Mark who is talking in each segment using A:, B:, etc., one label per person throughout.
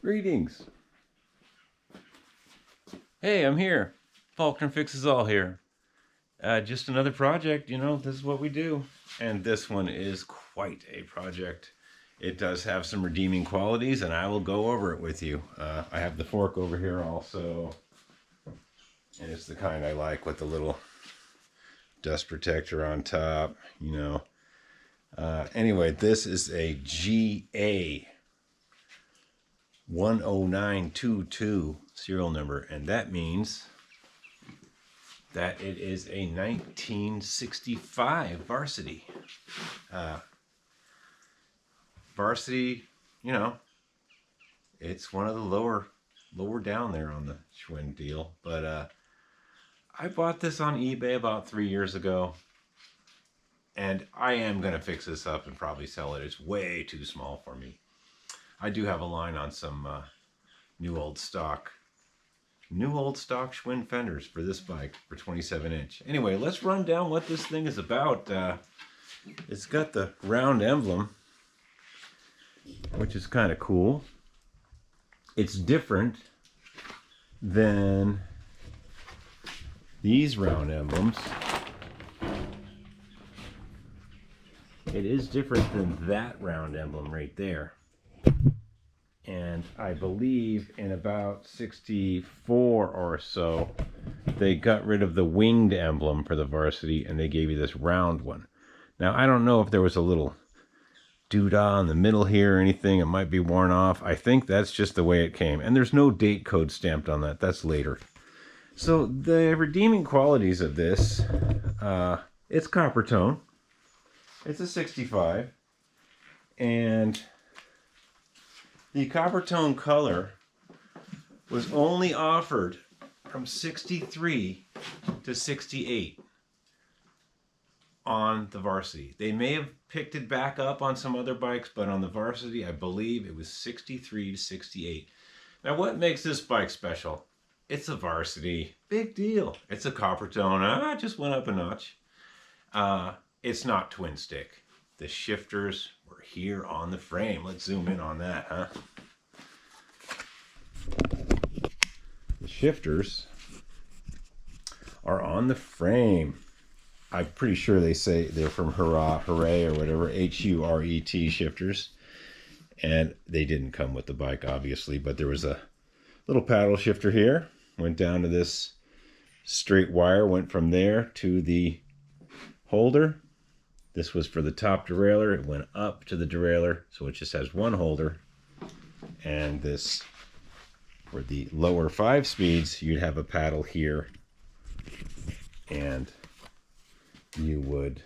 A: Greetings. Hey, I'm here. Faulkner Fixes All here. Just another project, this is what we do. And this one is quite a project. It does have some redeeming qualities, and I will go over it with you. I have the fork over here also. And it's the kind I like with the little dust protector on top, Anyway, this is a GA 10922 serial number, and that means that it is a 1965 Varsity. Varsity, it's one of the lower down there on the Schwinn deal, but I bought this on eBay about 3 years ago, and I am going to fix this up and probably sell it. It's way too small for me. I do have a line on some new old stock Schwinn fenders for this bike for 27-inch. Anyway, let's run down what this thing is about. It's got the round emblem, which is kind of cool. It's different than these round emblems. It is different than that round emblem right there. And I believe in about 64 or so, they got rid of the winged emblem for the Varsity and they gave you this round one. Now, I don't know if there was a little doodah in the middle here or anything. It might be worn off. I think that's just the way it came. And there's no date code stamped on that. That's later. So the redeeming qualities of this, it's Coppertone. It's a 65. And the Coppertone color was only offered from 63 to 68 on the Varsity. They may have picked it back up on some other bikes, but on the Varsity, I believe it was 63 to 68. Now, what makes this bike special? It's a Varsity. Big deal. It's a Coppertone. Just went up a notch. It's not twin stick. The shifters were here on the frame. Let's zoom in on that, huh? The shifters are on the frame. I'm pretty sure they say they're from Hooray or whatever, H-U-R-E-T shifters. And they didn't come with the bike, obviously, but there was a little paddle shifter here. Went down to this straight wire, went from there to the holder. This was for the top derailleur. It went up to the derailleur, so it just has one holder. And this, for the lower 5 speeds, you'd have a paddle here. And you would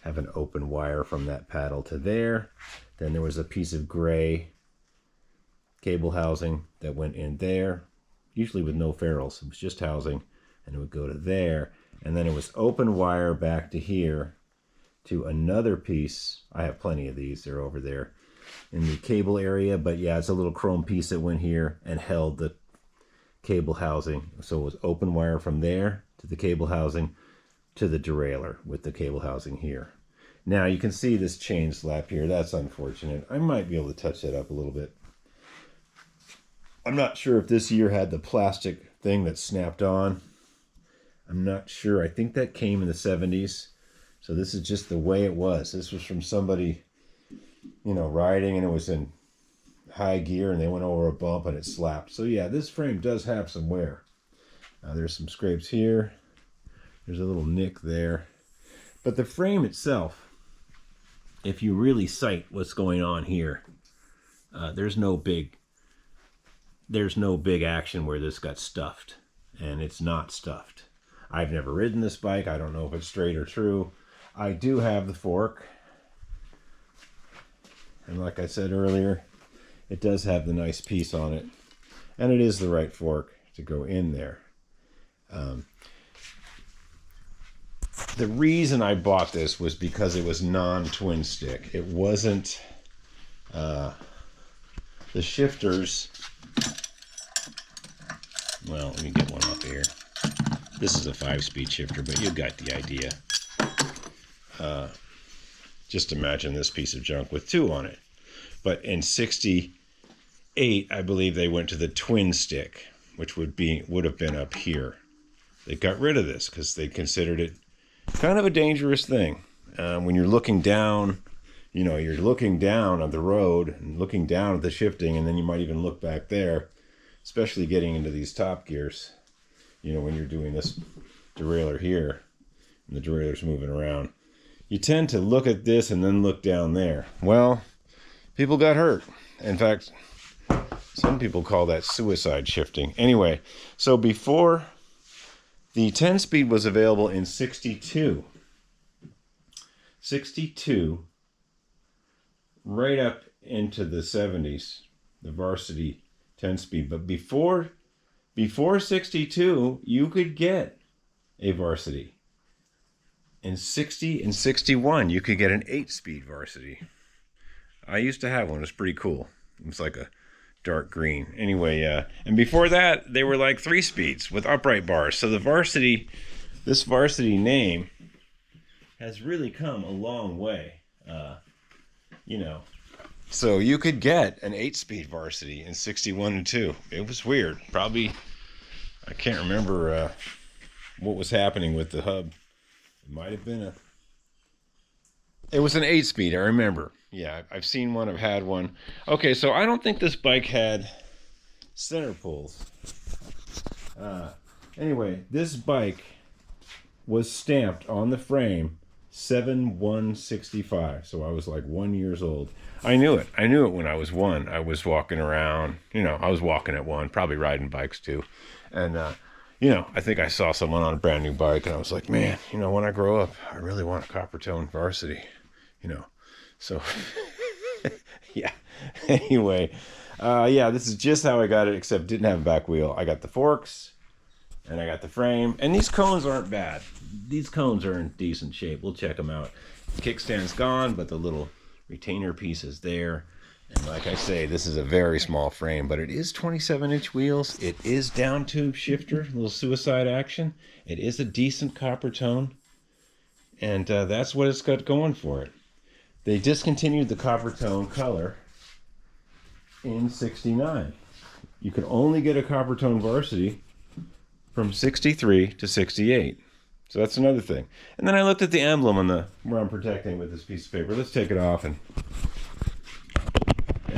A: have an open wire from that paddle to there. Then there was a piece of gray cable housing that went in there, usually with no ferrules. It was just housing, and it would go to there. And then it was open wire back to here to another piece. I have plenty of these. They're over there in the cable area, but yeah, it's a little chrome piece that went here and held the cable housing. So it was open wire from there to the cable housing to the derailleur with the cable housing here. Now you can see this chain slap here. That's unfortunate. I might be able to touch that up a little bit. I'm not sure if this year had the plastic thing that snapped on. I'm not sure. I think that came in the 70s. So this is just the way it was. This was from somebody, riding, and it was in high gear and they went over a bump and it slapped. So yeah, this frame does have some wear. There's some scrapes here. There's a little nick there. But the frame itself, if you really sight what's going on here, there's no big action where this got stuffed, and it's not stuffed. I've never ridden this bike. I don't know if it's straight or true. I do have the fork. And like I said earlier, it does have the nice piece on it. And it is the right fork to go in there. The reason I bought this was because it was non-twin stick. It wasn't the shifters. Well, let me get one up here. This is a 5-speed shifter, but you got the idea. Just imagine this piece of junk with 2 on it. But in 68, 8, I believe they went to the twin stick, which would have been up here. They got rid of this because they considered it kind of a dangerous thing. When you're looking down, you're looking down on the road and looking down at the shifting, and then you might even look back there, especially getting into these top gears, when you're doing this derailleur here and the derailleur's moving around. You tend to look at this and then look down there. Well, people got hurt. In fact, some people call that suicide shifting. Anyway, so before the 10-speed was available in 62, right up into the 70s, the Varsity 10-speed. But before 62, you could get a Varsity. In 60 and 61, you could get an 8-speed Varsity. I used to have one. It was pretty cool. It was like a dark green. Anyway, and before that, they were like 3 speeds with upright bars. So this Varsity name has really come a long way. So you could get an 8-speed Varsity in 61 and 2. It was weird. Probably, I can't remember what was happening with the hub. It might have been it was an 8-speed, I remember. Yeah, I've seen one, I've had one. Okay, so I don't think this bike had center pulls. Anyway, this bike was stamped on the frame 7/1/65. So I was like 1 year old. I knew it when I was 1. I was walking around, I was walking at 1, probably riding bikes too. And, I think I saw someone on a brand new bike and I was like, man, when I grow up, I really want a Coppertone Varsity, So, yeah. Anyway, this is just how I got it, except didn't have a back wheel. I got the forks and I got the frame. And these cones aren't bad. These cones are in decent shape. We'll check them out. The kickstand's gone, but the little retainer piece is there. And like I say, this is a very small frame, but it is 27-inch wheels. It is down tube shifter, a little suicide action. It is a decent Coppertone, and that's what it's got going for it. They discontinued the Coppertone color in 69. You could only get a Coppertone Varsity from 63 to 68. So that's another thing. And then I looked at the emblem on where I'm protecting with this piece of paper. Let's take it off and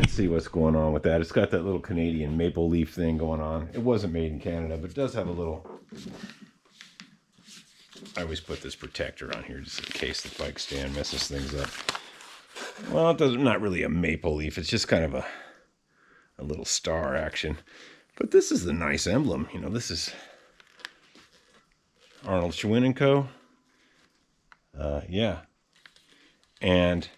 A: see what's going on with that. It's got that little Canadian maple leaf thing going on. It wasn't made in Canada, but it does have a little... I always put this protector on here just in case the bike stand messes things up. Well, it doesn't, not really a maple leaf. It's just kind of a little star action. But this is a nice emblem. This is Arnold Schwinn & Co. Yeah. And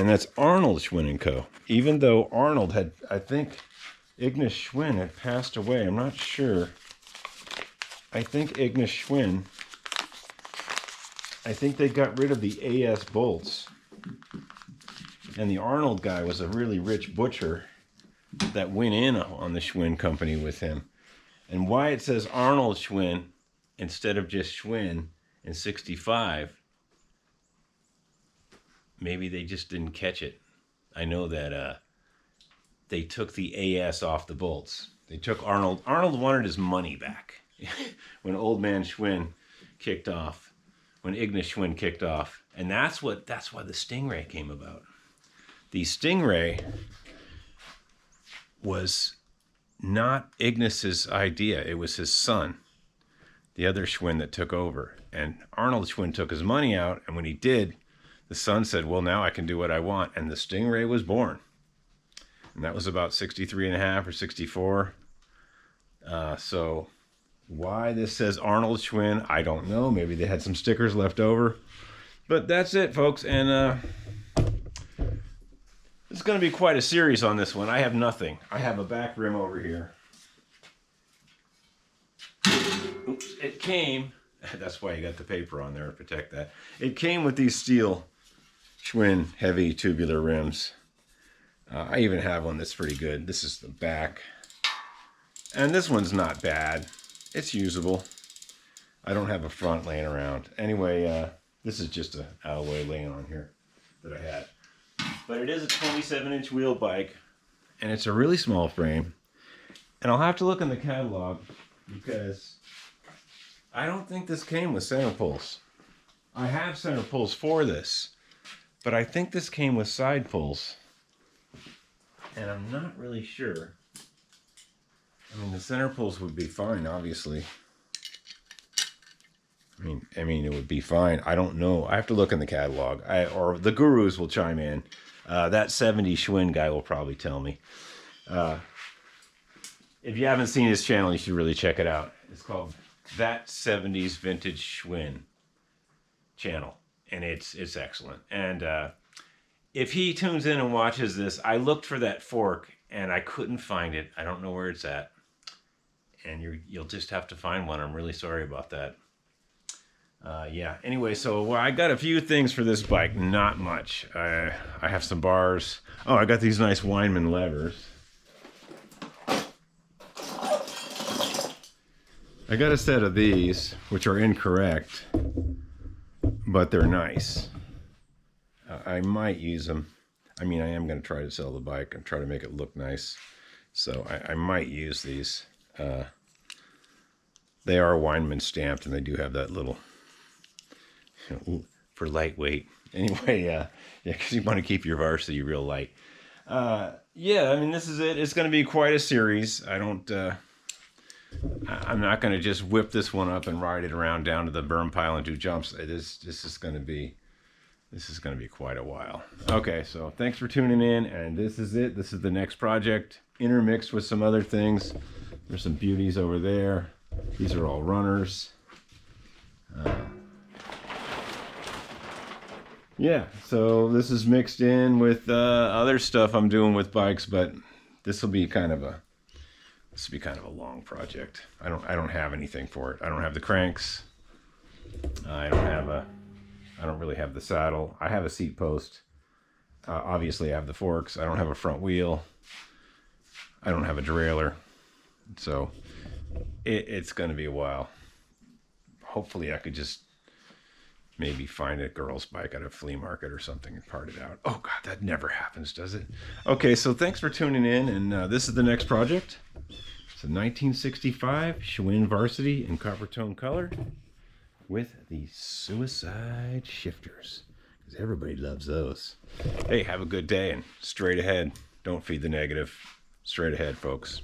A: that's Arnold Schwinn & Co. Even though Arnold had, I think, Ignis Schwinn had passed away. I'm not sure. I think Ignis Schwinn, I think they got rid of the AS bolts. And the Arnold guy was a really rich butcher that went in on the Schwinn company with him. And why it says Arnold Schwinn instead of just Schwinn in 65, maybe they just didn't catch it. I know that they took the AS off the bolts. They took Arnold. Arnold wanted his money back when old man Schwinn kicked off, when Ignis Schwinn kicked off. And that's why the Stingray came about. The Stingray was not Ignis's idea. It was his son, the other Schwinn, that took over. And Arnold Schwinn took his money out, and when he did, the son said, well, now I can do what I want. And the Stingray was born. And that was about 63 and a half or 64. So why this says Arnold Schwinn, I don't know. Maybe they had some stickers left over. But that's it, folks. And it's going to be quite a series on this one. I have nothing. I have a back rim over here. Oops, it came. That's why you got the paper on there to protect that. It came with these steel Schwinn heavy tubular rims. I even have one that's pretty good. This is the back. And this one's not bad. It's usable. I don't have a front laying around. Anyway, this is just an alloy laying on here that I had. But it is a 27-inch wheel bike and it's a really small frame. And I'll have to look in the catalog because I don't think this came with center pulls. I have center pulls for this, but I think this came with side pulls. And I'm not really sure. I mean, the center pulls would be fine, obviously. I mean, it would be fine. I don't know. I have to look in the catalog. Or the gurus will chime in. That 70s Schwinn guy will probably tell me. If you haven't seen his channel, you should really check it out. It's called That 70s Vintage Schwinn channel. And it's excellent. And if he tunes in and watches this, I looked for that fork and I couldn't find it. I don't know where it's at. And you'll just have to find one. I'm really sorry about that. Yeah, anyway, so I got a few things for this bike, not much. I have some bars. Oh, I got these nice Weinmann levers. I got a set of these, which are incorrect, but they're nice. I might use them. I mean, I am going to try to sell the bike and try to make it look nice. So I might use these. They are Weinmann stamped, and they do have that little, for lightweight. Anyway, yeah, because you want to keep your Varsity real light. Yeah, I mean, this is it. It's going to be quite a series. I'm not going to just whip this one up and ride it around down to the berm pile and do jumps. This is going to be quite a while. Okay, so thanks for tuning in, and this is it. This is the next project, intermixed with some other things. There's some beauties over there. These are all runners. Yeah, so this is mixed in with other stuff I'm doing with bikes, but this will be kind of a long project. I don't have anything for it. I don't have the cranks. I don't really have the saddle. I have a seat post. Obviously, I have the forks. I don't have a front wheel. I don't have a derailleur. So it's going to be a while. Hopefully, I could just maybe find a girl's bike at a flea market or something and part it out. Oh, God, that never happens, does it? Okay, so thanks for tuning in. And this is the next project. It's a 1965 Schwinn Varsity in Coppertone color with the suicide shifters, because everybody loves those. Hey, have a good day and straight ahead. Don't feed the negative. Straight ahead, folks.